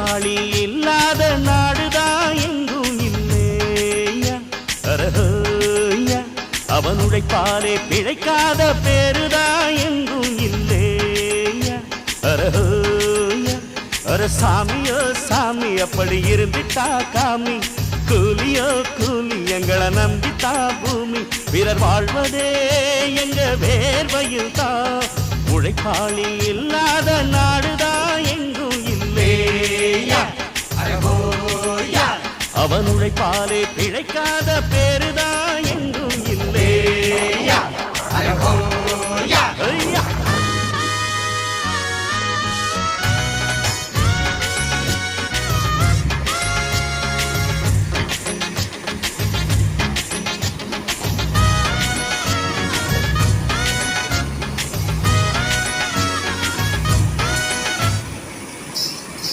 உழைப்பாளி இல்லாத நாடுதான் எங்கும் இல்லையா அரஹோயா அவன் உழைப்பாலே பிழைக்காத பேருதான் எங்கும் இல்லையா அரஹோயா அர சாமியோ சாமி அப்படி இருந்துட்டா காமி கூலியோ கூலி எங்களை நம்பித்தா பூமி பிறர் வாழ்வதே எங்க வேர்வையில் தான் உழைப்பாளி இல்லாத நாடுதான் எங்கும் இல்லையா அவன் உழைப்பாலே பிழைக்காத பேருதான்